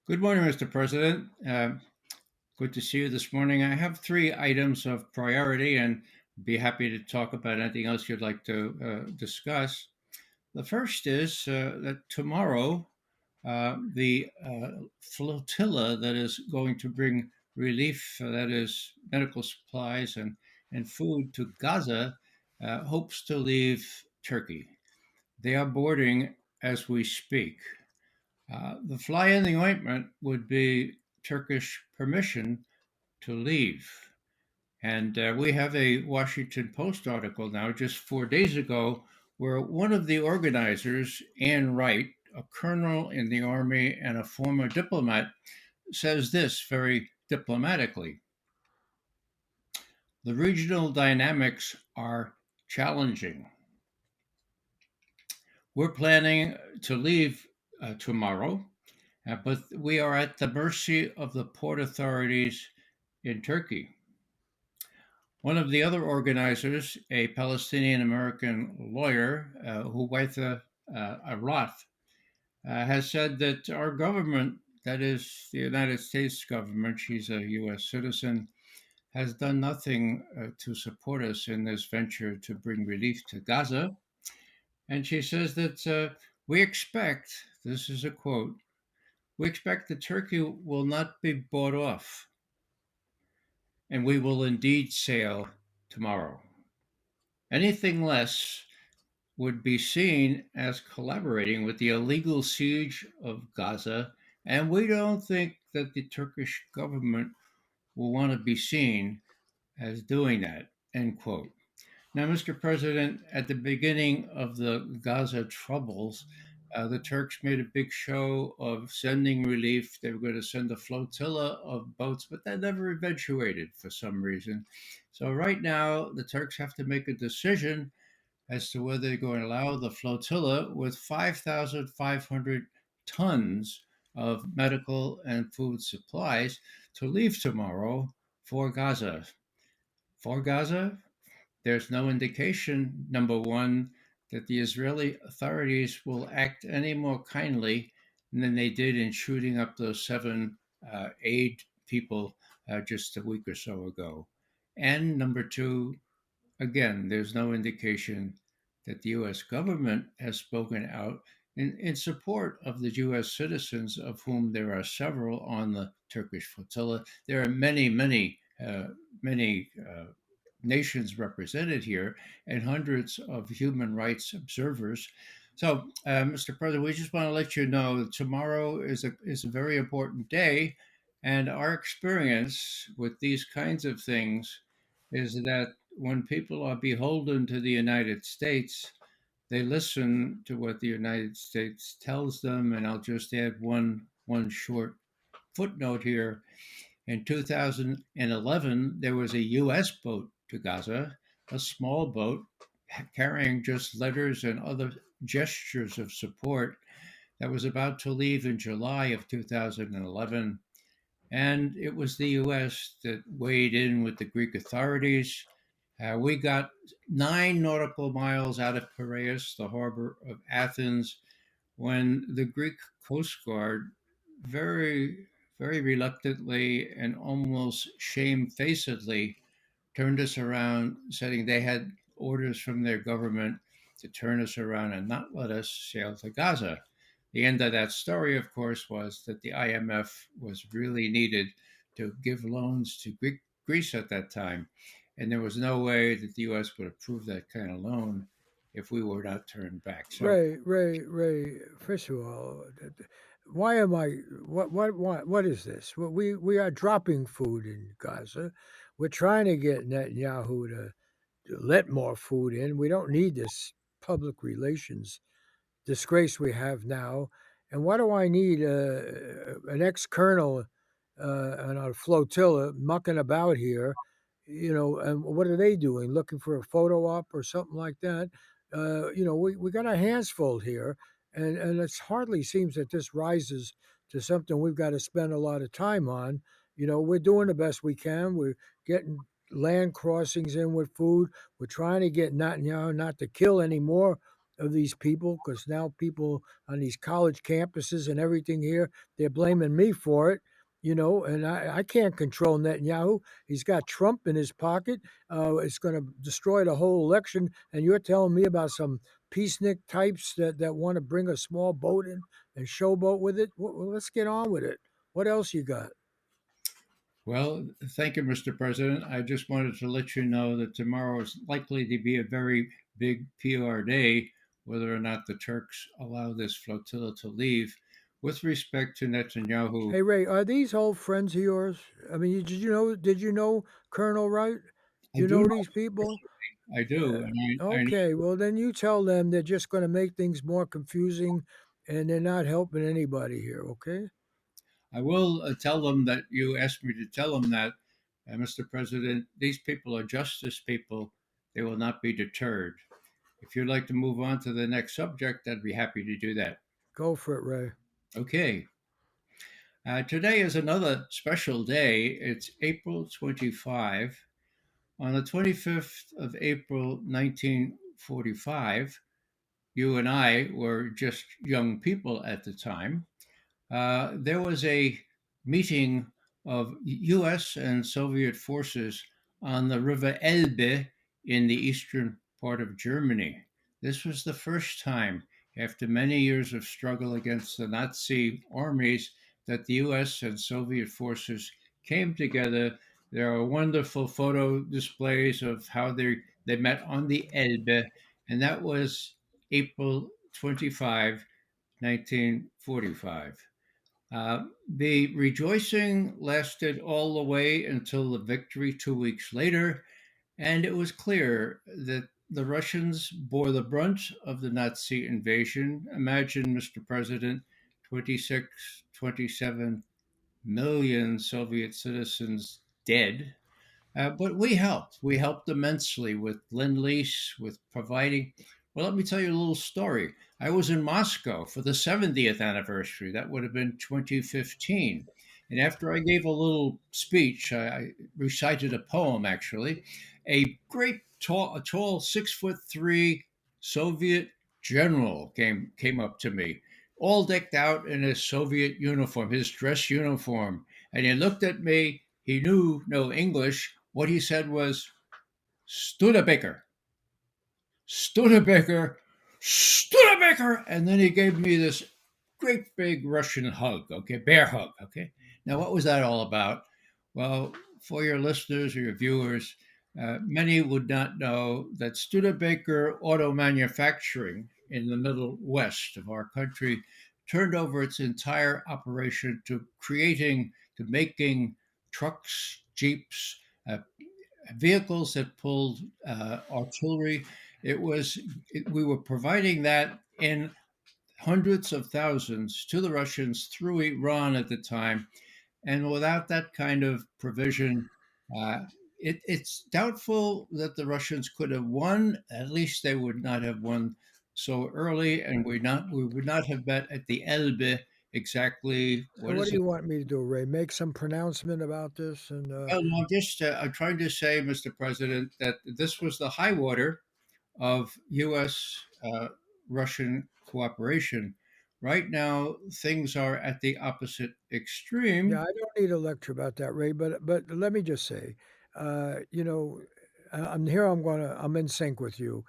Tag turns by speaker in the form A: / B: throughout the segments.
A: Good morning, Mr. President. Good to see you this morning. I have three items of priority and be happy to talk about anything else you'd like to discuss. The first is that tomorrow, the flotilla that is going to bring relief, that is, medical supplies and food to Gaza, hopes to leave Turkey. They are boarding as we speak. The fly in the ointment would be Turkish permission to leave. And we have a Washington Post article now, just 4 days ago, where one of the organizers, Ann Wright, a colonel in the Army and a former diplomat, says this very diplomatically. The regional dynamics are challenging. We're planning to leave tomorrow, but we are at the mercy of the port authorities in Turkey. One of the other organizers, a Palestinian American lawyer, Huwaitha Araf, has said that our government, that is the United States government, she's a U.S. citizen, has done nothing to support us in this venture to bring relief to Gaza. And she says that we expect, this is a quote, we expect that Turkey will not be bought off, and we will indeed sail tomorrow. Anything less would be seen as collaborating with the illegal siege of Gaza, and we don't think that the Turkish government will want to be seen as doing that. End quote. Now, Mr. President, at the beginning of the Gaza troubles, the Turks made a big show of sending relief. They were going to send a flotilla of boats, but that never eventuated for some reason. So, right now, the Turks have to make a decision as to whether they're going to allow the flotilla with 5,500 tons of medical and food supplies to leave tomorrow for Gaza. For Gaza, there's no indication, number one, that the Israeli authorities will act any more kindly than they did in shooting up those seven aid people just a week or so ago. And number two, again, there's no indication that the U.S. government has spoken out in support of the U.S. citizens, of whom there are several on the Turkish flotilla. There are many nations represented here and hundreds of human rights observers. So, Mr. President, we just want to let you know that tomorrow is a very important day, and our experience with these kinds of things is that when people are beholden to the United States, they listen to what the United States tells them. And I'll just add one short footnote here. In 2011, there was a U.S. boat to Gaza, a small boat carrying just letters and other gestures of support that was about to leave in July of 2011. And it was the U.S. that weighed in with the Greek authorities. We got 9 nautical miles out of Piraeus, the harbor of Athens, when the Greek Coast Guard very, very reluctantly and almost shamefacedly turned us around, saying they had orders from their government to turn us around and not let us sail to Gaza. The end of that story, of course, was that the IMF was really needed to give loans to Greece at that time. And there was no way that the U.S. would approve that kind of loan if we were not turned back. So,
B: Ray. First of all, why am I? What is this? We are dropping food in Gaza. We're trying to get Netanyahu to let more food in. We don't need this public relations disgrace we have now. And what do I need an ex-colonel on a flotilla mucking about here? And what are they doing? Looking for a photo op or something like that? We got our hands full here, and it hardly seems that this rises to something we've got to spend a lot of time on. We're doing the best we can. We're getting land crossings in with food. We're trying to get Netanyahu not to kill any more of these people, because now people on these college campuses and everything here, they're blaming me for it. And I can't control Netanyahu. He's got Trump in his pocket. It's going to destroy the whole election. And you're telling me about some peacenik types that want to bring a small boat in and showboat with it? Well, let's get on with it. What else you got?
A: Well, thank you, Mr. President. I just wanted to let you know that tomorrow is likely to be a very big PR day, whether or not the Turks allow this flotilla to leave. With respect to Netanyahu,
B: Hey Ray, are these old friends of yours? I mean, did you know Colonel Wright?
A: I
B: You
A: do
B: know
A: know
B: these people?
A: I do, and I need,
B: Okay, well then you tell them they're just going to make things more confusing, and they're not helping anybody here. Okay?
A: I will tell them that you asked me to tell them that, Mr. President, these people are justice people. They will not be deterred. If you'd like to move on to the next subject, I'd be happy to do that.
B: Go for it, Ray.
A: Okay. Today is another special day. It's April 25. On the 25th of April, 1945, you and I were just young people at the time. There was a meeting of US and Soviet forces on the River Elbe in the eastern part of Germany. This was the first time, after many years of struggle against the Nazi armies, that the US and Soviet forces came together. There are wonderful photo displays of how they met on the Elbe, and that was April 25, 1945. The rejoicing lasted all the way until the victory 2 weeks later, and it was clear that the Russians bore the brunt of the Nazi invasion. Imagine, Mr. President, 26, 27 million Soviet citizens dead. But we helped. We helped immensely with Lend Lease, with providing. Well, let me tell you a little story. I was in Moscow for the 70th anniversary. That would have been 2015. And after I gave a little speech, I recited a poem actually. A tall 6'3" Soviet general came up to me, all decked out in his Soviet uniform, his dress uniform. And he looked at me. He knew no English. What he said was, Studebaker, Studebaker, Studebaker. And then he gave me this great big Russian hug, okay, bear hug, okay. Now, what was that all about? Well, for your listeners or your viewers, many would not know that Studebaker Auto Manufacturing in the Middle West of our country turned over its entire operation to making trucks, jeeps, uh, vehicles that pulled artillery. We were providing that in hundreds of thousands to the Russians through Iran at the time, and without that kind of provision, uh, it's doubtful that the Russians could have won. At least they would not have won so early, and we would not have met at the Elbe exactly.
B: So
A: What
B: what
A: is
B: do
A: it?
B: you want me to do, Ray? Make some pronouncement about this and
A: Well, no, I'm trying to say, Mr. President, that this was the high water of U.S. Russian cooperation. Right now, things are at the opposite
B: yeah,
A: extreme.
B: I don't need a lecture about that, Ray. But let me just say, uh, you know, I'm here. I'm in sync with you.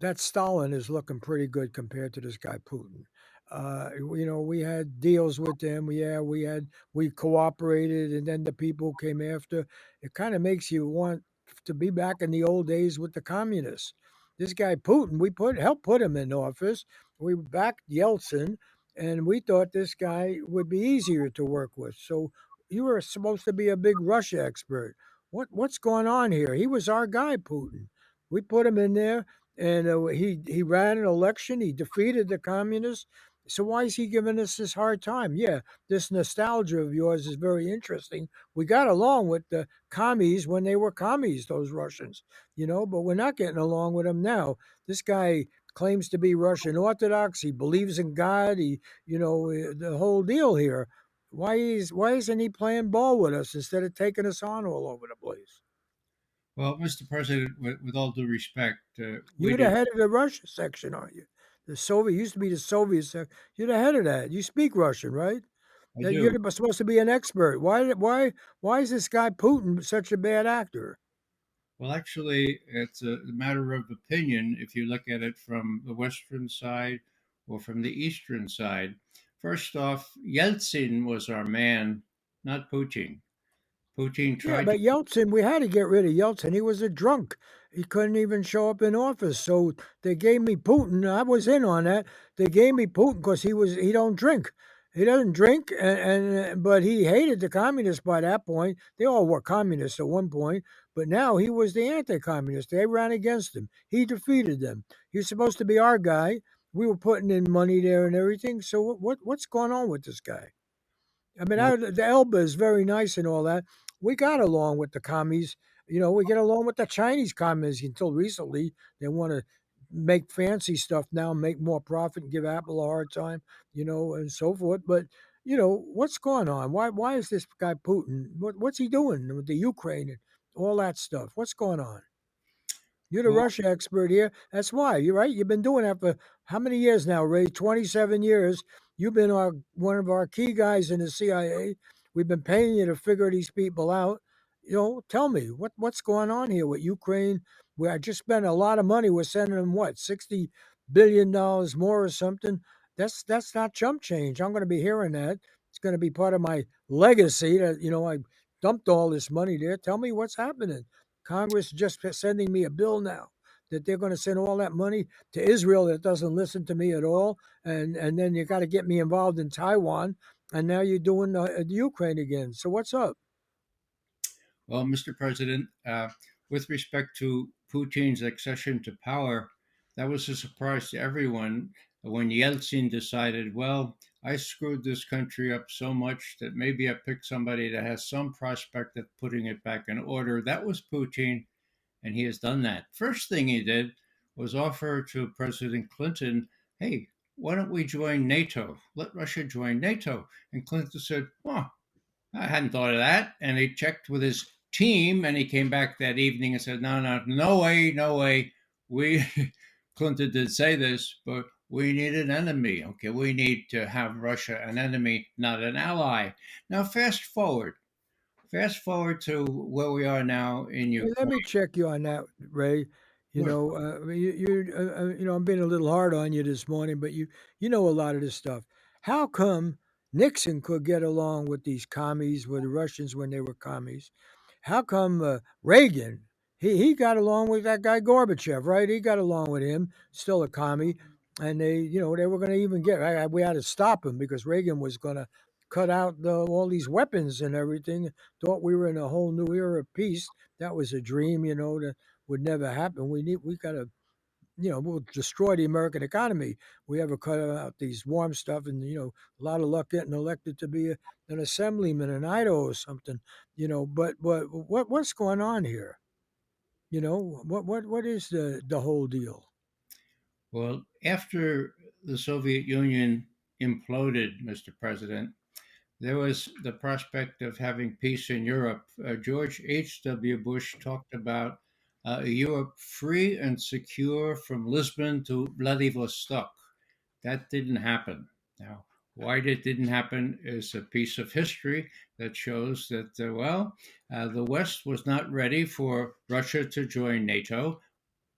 B: That Stalin is looking pretty good compared to this guy Putin. We had deals with them. Yeah, we cooperated, and then the people came after. It kind of makes you want to be back in the old days with the communists. This guy Putin, we helped put him in office. We backed Yeltsin, and we thought this guy would be easier to work with. So you were supposed to be a big Russia expert. What's going on here? He was our guy, Putin. We put him in there, and he ran an election. He defeated the communists. So why is he giving us this hard time? Yeah, this nostalgia of yours is very interesting. We got along with the commies when they were commies, those Russians, but we're not getting along with them now. This guy claims to be Russian Orthodox. He believes in God. The whole deal here. Why isn't he playing ball with us instead of taking us on all over the place?
A: Well, Mr. President, with all due respect, we
B: You're the
A: did.
B: head of the Russia section, aren't you? The Soviet used to be the Soviets. You're the head of that. You speak Russian, right?
A: I
B: You're
A: do.
B: supposed to be an expert. Why is this guy Putin such a bad actor?
A: Well, actually, it's a matter of opinion if you look at it from the Western side or from the Eastern side. First off, Yeltsin was our man, not Putin. Putin
B: Yeah,
A: tried to.
B: but Yeltsin, we had to get rid of Yeltsin. He was a drunk. He couldn't even show up in office. So they gave me Putin. I was in on that. They gave me Putin because he don't drink. He doesn't drink, but he hated the communists by that point. They all were communists at one point, but now he was the anti-communist. They ran against him. He defeated them. He's supposed to be our guy. We were putting in money there and everything. So what's going on with this guy? I mean,
A: Well,
B: the Elbe is very nice and all that. We got along with the commies. We get along with the Chinese commies until recently. They want to make fancy stuff now, make more profit, and give Apple a hard time, and so forth. But what's going on? Why is this guy Putin? What's he doing with the Ukraine and all that stuff? What's going on? You're the
A: well,
B: Russia expert here. That's why. You're right. You've been doing that for how many years now, Ray? 27 years. You've been one of our key guys in the CIA. We've been paying you to figure these people out. Tell me what's going on here with Ukraine. Where I just spent a lot of money. We're sending them what, $60 billion more or something. That's not chump change. I'm going to be hearing that. It's going to be part of my legacy that I dumped all this money there. Tell me what's happening. Congress just sending me a bill now that they're going to send all that money to Israel that doesn't listen to me at all, and then you got to get me involved in Taiwan, and now you're doing Ukraine again. So what's up?
A: well, Mr. President, with respect to Putin's accession to power, that was a surprise to everyone when Yeltsin decided, well, I screwed this country up so much that maybe I pick somebody that has some prospect of putting it back in order. That was Putin, and he has done that. First thing he did was offer to President Clinton, hey, why don't we join NATO? Let Russia join NATO. And Clinton said, oh, I hadn't thought of that. And he checked with his team, and he came back that evening and said, no, no, no way, no way. We, Clinton did say this, but we need an enemy. Okay, we need to have Russia an enemy, not an ally. Now, fast forward to where we are now in
B: Hey, let me
A: Ukraine.
B: check you on that, Ray.
A: Sure.
B: I'm being a little hard on you this morning, but you know a lot of this stuff. How come Nixon could get along with these commies, with the Russians when they were commies? How come Reagan he got along with that guy Gorbachev, right? He got along with him, still a commie, and they were going to even we had to stop him because Reagan was going to cut out all these weapons and everything. Thought we were in a whole new era of peace. That was a dream, that would never happen. We got to we'll destroy the American economy. We ever cut out these warm stuff, and a lot of luck getting elected to be an assemblyman in Idaho or something. But what's going on here? What is the whole deal?
A: Well, after the Soviet Union imploded, Mr. President, there was the prospect of having peace in Europe. George H.W. Bush talked about a Europe free and secure from Lisbon to Vladivostok. That didn't happen. Now, why it didn't happen is a piece of history that shows that, the West was not ready for Russia to join NATO.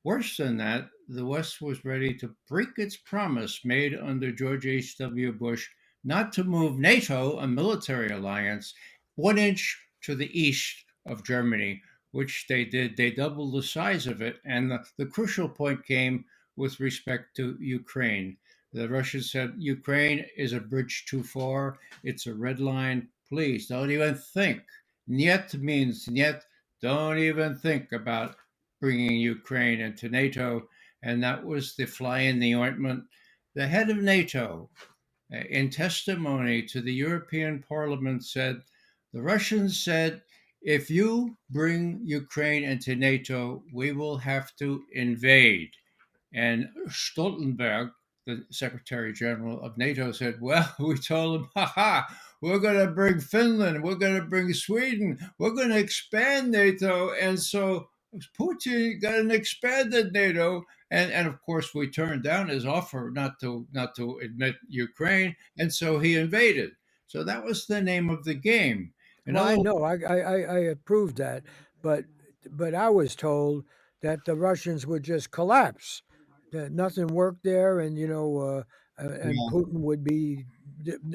A: Worse than that, the West was ready to break its promise made under George H.W. Bush not to move NATO, a military alliance, 1 inch to the east of Germany, which they did. They doubled the size of it. And the crucial point came with respect to Ukraine. The Russians said, Ukraine is a bridge too far. It's a red line. Please don't even think. Niet means niet. Don't even think about bringing Ukraine into NATO, and that was the fly in the ointment. The head of NATO, in testimony to the European Parliament, said the Russians said, if you bring Ukraine into NATO, we will have to invade. And Stoltenberg, the Secretary General of NATO, said, well, we told them, ha ha, we're going to bring Finland, we're going to bring Sweden, we're going to expand NATO. And so Putin got an expanded NATO, and of course we turned down his offer not to admit Ukraine, and so he invaded. So that was the name of the game. In
B: Well, I
A: other
B: know, I approved that, but I was told that the Russians would just collapse, that nothing worked there, and and
A: yeah,
B: Putin would be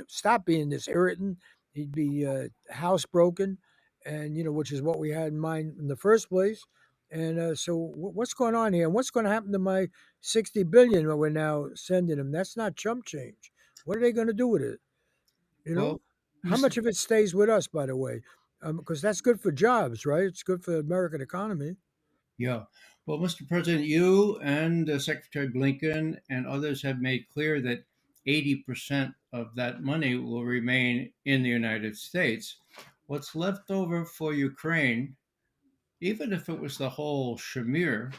B: stop being this irritant. He'd be housebroken, and which is what we had in mind in the first place. And so, what's going on here? And what's going to happen to my 60 billion that we're now sending them? That's not chump change. What are they going to do with it? You
A: well,
B: know, how
A: Mr.
B: much of it stays with us, by the way? Because that's good for jobs, right? It's good for the American economy.
A: Yeah. Well, Mr. President, you and Secretary Blinken and others have made clear that 80% of that money will remain in the United States. What's left over for Ukraine, even if it was the whole shamir,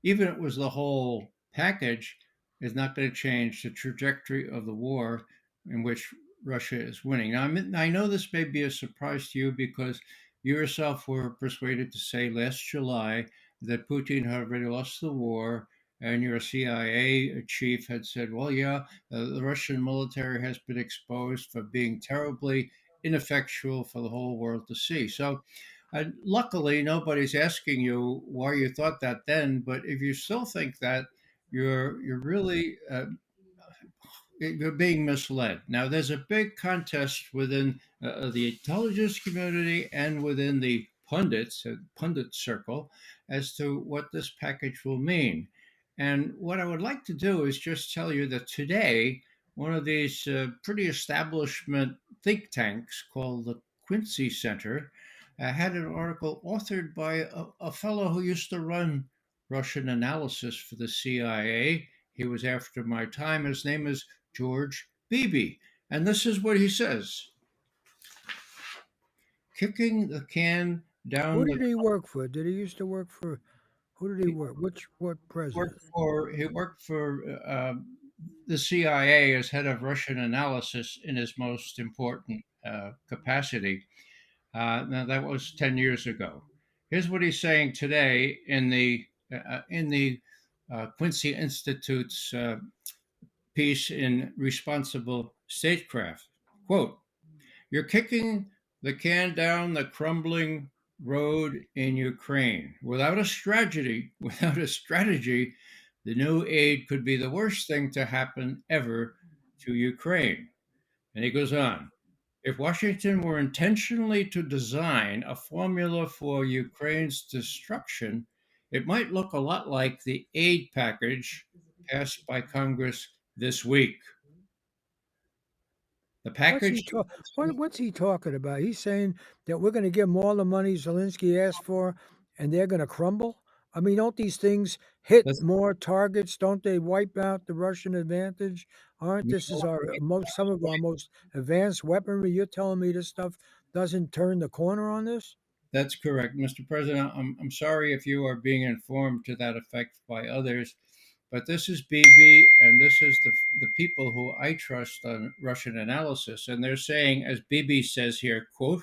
A: even if it was the whole package, is not going to change the trajectory of the war in which Russia is winning. Now, I know this may be a surprise to you because you yourself were persuaded to say last July that Putin had already lost the war, and your CIA chief had said, well, yeah, the Russian military has been exposed for being terribly ineffectual for the whole world to see. So luckily, nobody's asking you why you thought that then. But if you still think that, you're really you're being misled. Now, there's a big contest within the intelligence community and within the pundit circle as to what this package will mean. And what I would like to do is just tell you that today, one of these pretty establishment think tanks called the Quincy Center had an article authored by a fellow who used to run Russian analysis for the CIA. He was after my time. His name is George Beebe. And this is what he says: kicking the can
B: Who
A: down the
B: did he work for? Did he used to work for? Who did he
A: he
B: work? What president?
A: worked for the CIA as head of Russian analysis in his most important capacity. Now that was 10 years ago. Here's what he's saying today in the Quincy Institute's piece in Responsible Statecraft. Quote, you're kicking the can down the crumbling road in Ukraine. Without a strategy, the new aid could be the worst thing to happen ever to Ukraine. And he goes on. If Washington were intentionally to design a formula for Ukraine's destruction, it might look a lot like the aid package passed by Congress this week. The
B: What's he
A: package
B: talk? What's he talking about? He's saying that we're going to give him all the money Zelensky asked for, and they're going to crumble. I mean, don't these things hit
A: that's
B: more targets? Don't they wipe out the Russian advantage? Aren't this is our most some of our most advanced weaponry? You're telling me this stuff doesn't turn the corner on this?
A: That's correct, Mr. President. I'm sorry if you are being informed to that effect by others, but this is BB, and this is the people who I trust on Russian analysis, and they're saying, as BB says here, quote,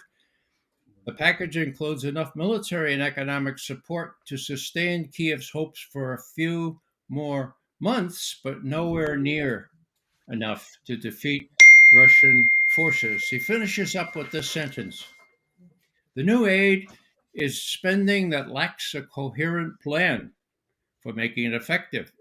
A: the package includes enough military and economic support to sustain Kiev's hopes for a few more months, but nowhere near enough to defeat Russian forces. He finishes up with this sentence: the new aid is spending that lacks a coherent plan for making it effective.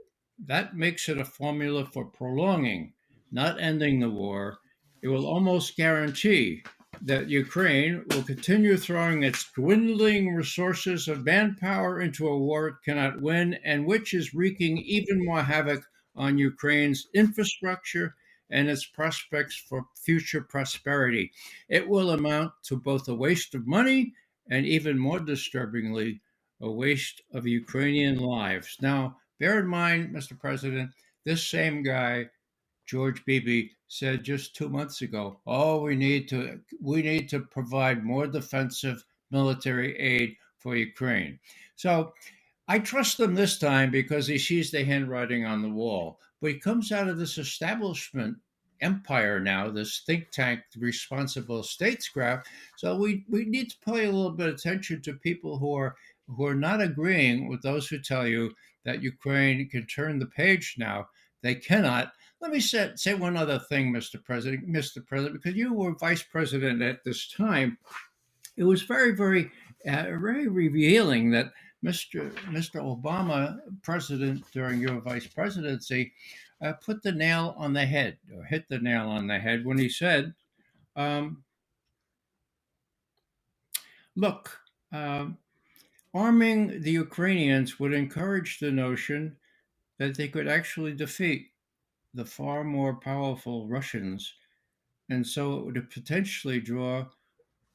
A: That makes it a formula for prolonging, not ending the war. It will almost guarantee that Ukraine will continue throwing its dwindling resources of manpower into a war it cannot win, and which is wreaking even more havoc on Ukraine's infrastructure and its prospects for future prosperity. It will amount to both a waste of money and, even more disturbingly, a waste of Ukrainian lives. Now, bear in mind, Mr. President, this same guy, George Beebe, said just 2 months ago, "Oh, we need to provide more defensive military aid for Ukraine." So I trust them this time because he sees the handwriting on the wall. But he comes out of this establishment empire now, this think tank, responsible statescraft. So we need to pay a little bit of attention to people who are who are not agreeing with those who tell you that Ukraine can turn the page now. They cannot. Let me say one other thing, Mr. President, because you were vice president at this time. It was very revealing that Mr. Obama, president during your vice presidency, put the nail on the head or hit the nail on the head when he said, um, "Look, um, arming the Ukrainians would encourage the notion that they could actually defeat the far more powerful Russians, and so it would potentially draw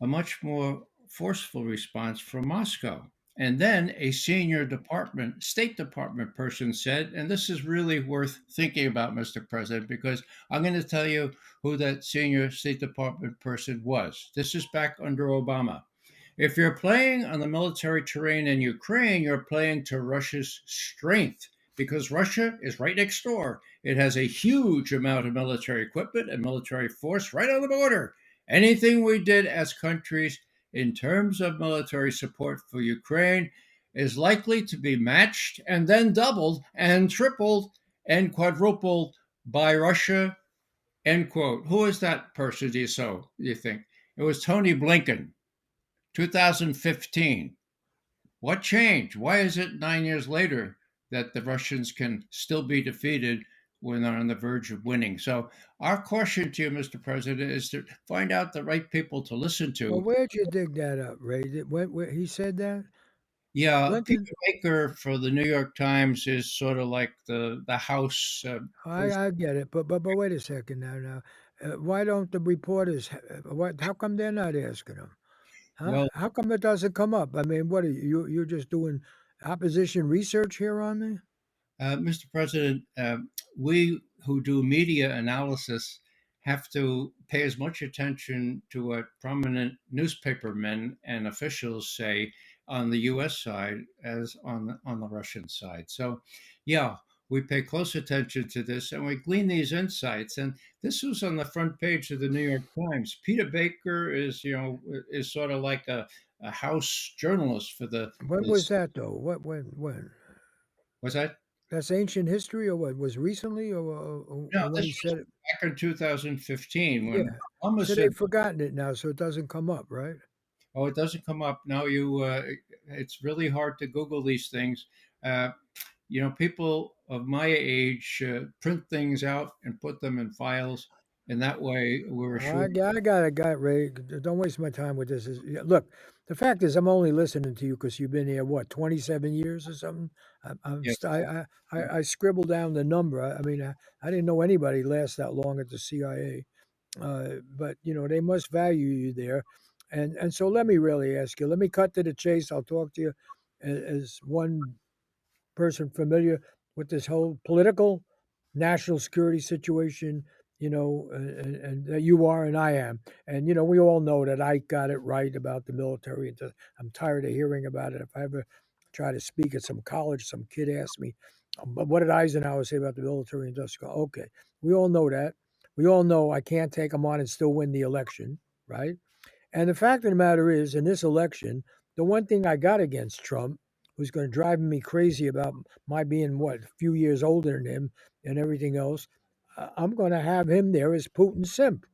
A: a much more forceful response from Moscow." And then a senior State Department person said, and this is really worth thinking about, Mr. President, because I'm going to tell you who that senior State Department person was. This is back under Obama. "If you're playing on the military terrain in Ukraine, you're playing to Russia's strength because Russia is right next door. It has a huge amount of military equipment and military force right on the border. Anything we did as countries in terms of military support for Ukraine is likely to be matched and then doubled and tripled and quadrupled by Russia." End quote. Who is that person, do you think? It was Tony Blinken, 2015. What changed? Why is it 9 years later that the Russians can still be defeated when they're on the verge of winning? So, our caution to you, Mr. President, is to find out the right people to listen
B: Well,
A: to.
B: where'd you dig that up, Ray? Where he said that?
A: Yeah, Peter
B: Blinken?
A: Baker for the New York Times is sort of like the House person.
B: I get it, but wait a second now. Why don't the reporters? What? How come they're not asking him? Huh?
A: Well,
B: How come it doesn't come up? I mean, what are you're just doing opposition research here on me?
A: Mr. President, we who do media analysis have to pay as much attention to what prominent newspapermen and officials say on the U.S. side as on the Russian side. So, yeah, we pay close attention to this and we glean these insights. And this was on the front page of the New York Times. Peter Baker is sort of like a house journalist for the.
B: When was that though? When?
A: Was that?
B: That's ancient history, or what? Was recently,
A: No,
B: or when
A: this
B: he
A: was
B: said it?
A: back in 2015 when
B: Yeah.
A: Obama
B: So
A: said,
B: they've forgotten it now, so it doesn't come up, right?
A: "Oh, it doesn't come up now." It's really hard to Google these things. Uh, people of my age print things out and put them in files, and that way we're
B: I
A: sure.
B: got, I got it, got it, Ray. Don't waste my time with this. Yeah, look, the fact is, I'm only listening to you because you've been here, what, 27 years or something? I'm
A: Yeah,
B: st- I scribbled down the number. I mean, I didn't know anybody lasts that long at the CIA, but they must value you there. And so let me really ask you. Let me cut to the chase. I'll talk to you as one person familiar with this whole political national security situation, and that you are and I am. And, we all know that I got it right about the military. And I'm tired of hearing about it. If I ever try to speak at some college, some kid asks me, but what did Eisenhower say about the military industrial? Okay, we all know that. We all know I can't take them on and still win the election, right? And the fact of the matter is, in this election, the one thing I got against Trump, who's going to drive me crazy about my being what a few years older than him and everything else, I'm going to have him there as Putin's simp.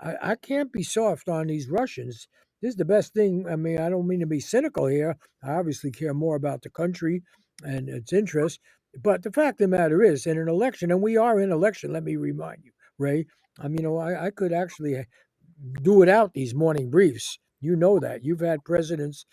B: I can't be soft on these Russians. This is the best thing. I mean, I don't mean to be cynical here. I obviously care more about the country and its interests. But the fact of the matter is, in an election, and we are in election, let me remind you, Ray, I could actually do without these morning briefs. You know that. You've had presidents,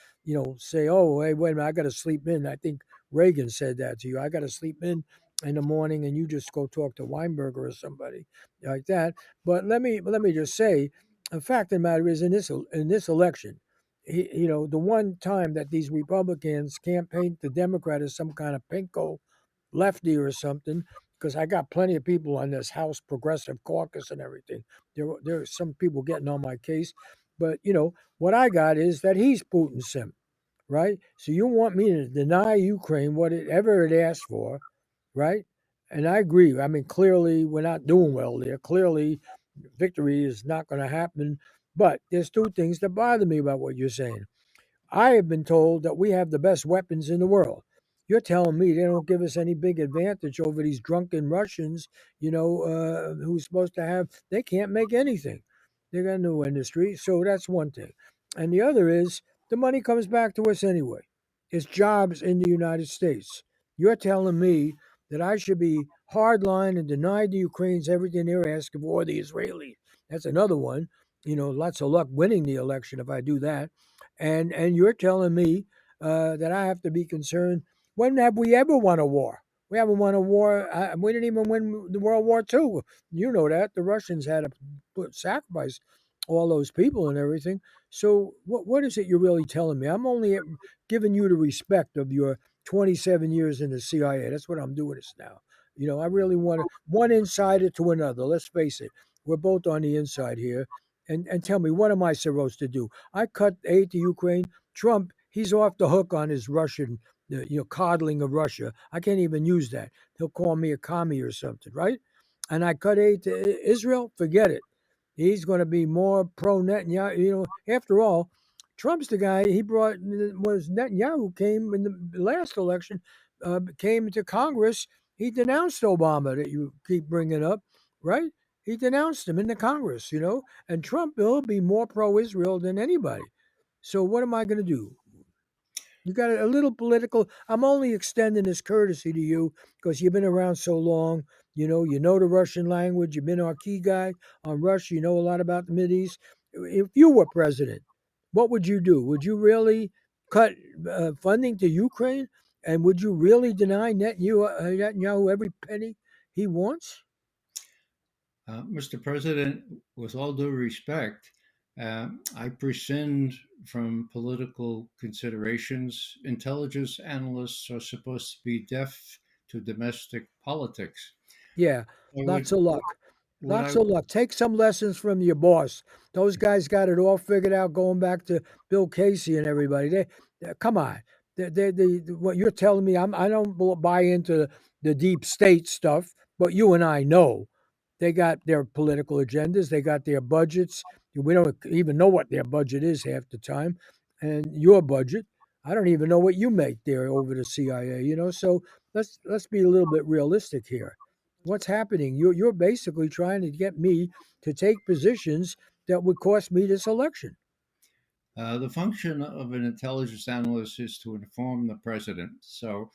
B: say, "Oh, hey, wait a minute, I got to sleep in." I think Reagan said that to you. I got to sleep in the morning, and you just go talk to Weinberger or somebody like that. But let me just say, the fact of the matter is, in this election, the one time that these Republicans can't paint the Democrat as some kind of pinko lefty or something, because I got plenty of people on this House Progressive Caucus and everything. There are some people getting on my case, but what I got is that he's Putin's simp, right? So you want me to deny Ukraine whatever it asked for, right? And I agree. I mean, clearly we're not doing well there. Clearly, victory is not going to happen. But there's two things that bother me about what you're saying. I have been told that we have the best weapons in the world. You're telling me they don't give us any big advantage over these drunken Russians, who's supposed to have, they can't make anything. They got no industry. So that's one thing. And the other is the money comes back to us anyway. It's jobs in the United States. You're telling me that I should be hardline and deny the Ukrainians everything they're asking for, or the Israelis. That's another one. Lots of luck winning the election if I do that. And you're telling me that I have to be concerned. When have we ever won a war? We haven't won a war. We didn't even win the World War II. You know that the Russians had to sacrifice all those people and everything. So what is it you're really telling me? I'm only giving you the respect of your 27 years in the CIA. That's what I'm doing this now. I really want to one insider to another. Let's face it. We're both on the inside here. And tell me, what am I supposed to do? I cut aid to Ukraine. Trump, he's off the hook on his Russian, coddling of Russia. I can't even use that. He'll call me a commie or something, right? And I cut aid to Israel. Forget it. He's going to be more pro Netanyahu. After all, Trump's the guy he brought. Was Netanyahu came in the last election, came to Congress. He denounced Obama that you keep bringing up, right? He denounced him in the Congress, and Trump will be more pro-Israel than anybody. So what am I going to do? You got a little political. I'm only extending this courtesy to you because you've been around so long. You know the Russian language. You've been our key guy on Russia. You know a lot about the Mideast. If you were president, what would you do? Would you really cut funding to Ukraine? And would you really deny Netanyahu every penny he wants?
A: Mr. President, with all due respect, I prescind from political considerations. Intelligence analysts are supposed to be deaf to domestic politics.
B: Yeah,
A: So
B: lots of luck.
A: what I
B: Lots of luck. Take some lessons from your boss. Those guys got it all figured out going back to Bill Casey and everybody. Come on. What you're telling me, I don't buy into the deep state stuff, but you and I know they got their political agendas, they got their budgets. We don't even know what their budget is half the time. And your budget, I don't even know what you make there over the CIA. So let's be a little bit realistic here. What's happening? You're basically trying to get me to take positions that would cost me this election.
A: The function of an intelligence analyst is to inform the president so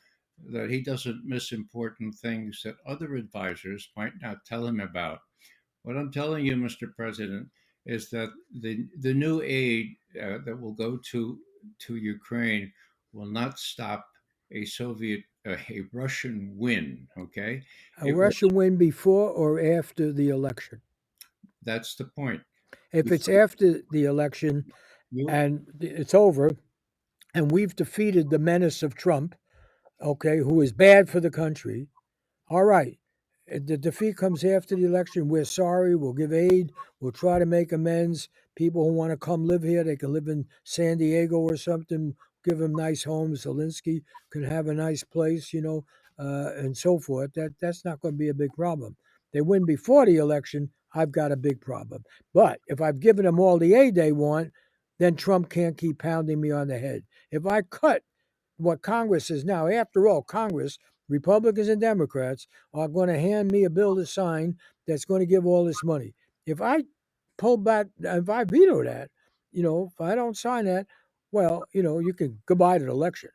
A: that he doesn't miss important things that other advisors might not tell him about. What I'm telling you, Mr. President, is that the new aid that will go to Ukraine will not stop a a Russian win. Okay,
B: A
A: it will.
B: Russian win before or after the election?
A: That's the point.
B: If it's
A: Before
B: after the election
A: you,
B: and it's over, and we've defeated the menace of Trump, okay, who is bad for the country, all right. The defeat comes after the election. We're sorry. We'll give aid. We'll try to make amends. People who want to come live here, they can live in San Diego or something. Give them nice homes. Zelensky can have a nice place, and so forth. That's not going to be a big problem. They win before the election. I've got a big problem. But if I've given them all the aid they want, then Trump can't keep pounding me on the head. If I cut what Congress is now, after all, Congress, Republicans and Democrats, are going to hand me a bill to sign that's going to give all this money. If I pull back, if I veto that, if I don't sign that, well, you can goodbye to the election.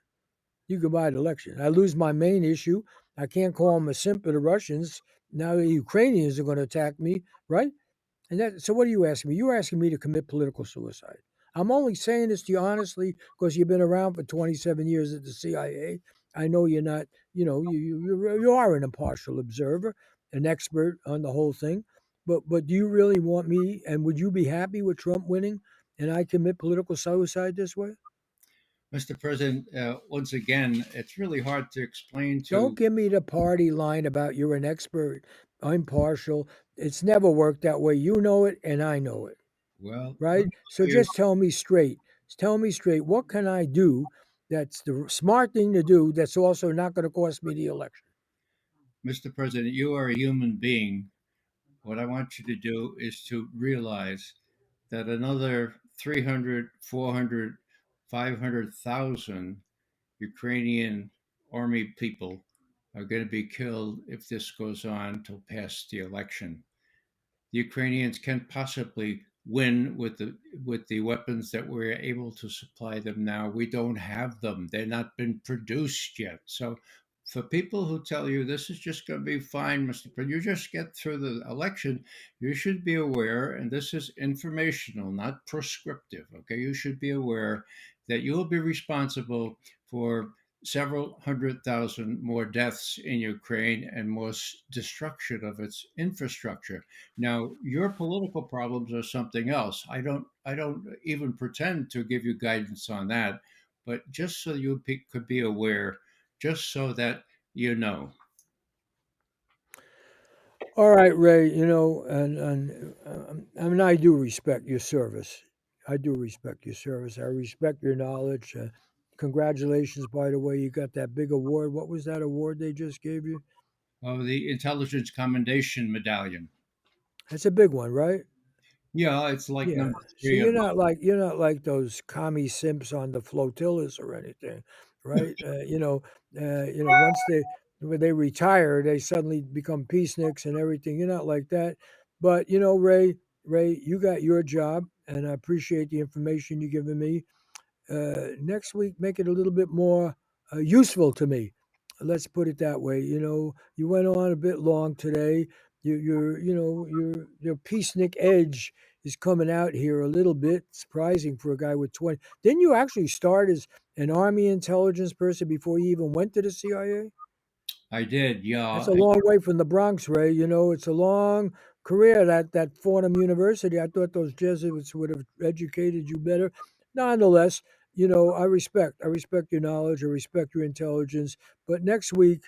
B: You goodbye to the election. I lose my main issue. I can't call them a simp to the Russians. Now the Ukrainians are going to attack me, right? So what are you asking me? You're asking me to commit political suicide. I'm only saying this to you honestly because you've been around for 27 years at the CIA. I know you're not, you are an impartial observer, an expert on the whole thing. But do you really want me? And would you be happy with Trump winning? And I commit political suicide this way?
A: Mr. President, once again, it's really hard to explain
B: Don't
A: to.
B: give me the party line about you're an expert, impartial. It's never worked that way. You know it, and I know it.
A: Well, let
B: Right?
A: me
B: So
A: tell you,
B: just tell me straight. Tell me straight. What can I do that's the smart thing to do that's also not going to cost me the election?
A: Mr. President, you are a human being. What I want you to do is to realize that another 300, 400 500,000 Ukrainian army people are going to be killed if this goes on till past the election. The Ukrainians can't possibly win with the weapons that we're able to supply them now. We don't have them. They're not been produced yet. So for people who tell you this is just going to be fine, Mr. President, you just get through the election, you should be aware, and this is informational, not prescriptive. Okay, you should be aware that you will be responsible for several 100,000 more deaths in Ukraine and more destruction of its infrastructure. Now, your political problems are something else. I don't even pretend to give you guidance on that, but just so you could be aware, just so that you know.
B: All right, Ray. I mean, I do respect your service. I do respect your service. I respect your knowledge. Congratulations, by the way, you got that big award. What was that award they just gave you?
A: Oh, the Intelligence Commendation Medallion.
B: It's a big one, right?
A: Yeah, it's like
B: Yeah.
A: number
B: So
A: three on the.
B: you're not like those commie simps on the flotillas or anything, right? Once when they retire, they suddenly become peaceniks and everything. You're not like that. But Ray, you got your job, and I appreciate the information you're giving me. Next week, make it a little bit more useful to me. Let's put it that way. You went on a bit long today. Your peacenik edge is coming out here a little bit. Surprising for a guy with 20. Didn't you actually start as an army intelligence person before you even went to the CIA?
A: I did,
B: That's
A: yeah.
B: a long way from the Bronx, Ray. It's a long career. That Fordham University. I thought those Jesuits would have educated you better. Nonetheless, I respect your knowledge. I respect your intelligence. But next week,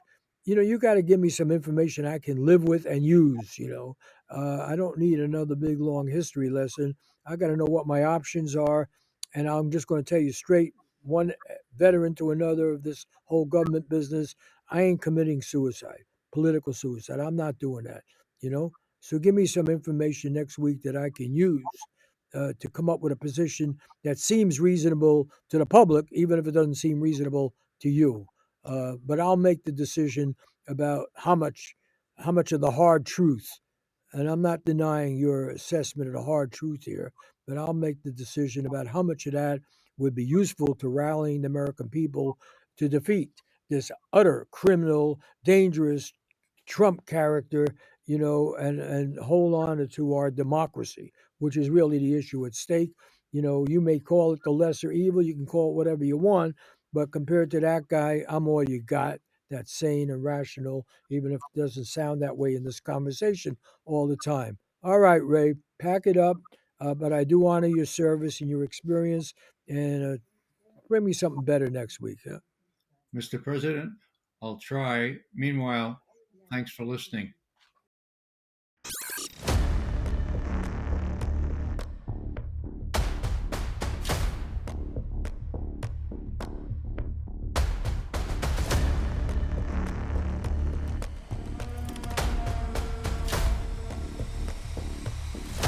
B: you got to give me some information I can live with and use. I don't need another big long history lesson. I got to know what my options are, and I'm just going to tell you straight, one veteran to another of this whole government business. I ain't committing suicide, political suicide. I'm not doing that, you know? So give me some information next week that I can use to come up with a position that seems reasonable to the public, even if it doesn't seem reasonable to you. But I'll make the decision about how much of the hard truth, and I'm not denying your assessment of the hard truth here, but I'll make the decision about how much of that would be useful to rallying the American people to defeat this utter criminal, dangerous Trump character, and hold on to our democracy, which is really the issue at stake. You may call it the lesser evil, you can call it whatever you want, but compared to that guy, I'm all you got. That's sane and rational, even if it doesn't sound that way in this conversation all the time. All right, Ray, pack it up. But I do honor your service and your experience, and bring me something better next week. Huh?
A: Mr. President, I'll try. Meanwhile, thanks for listening.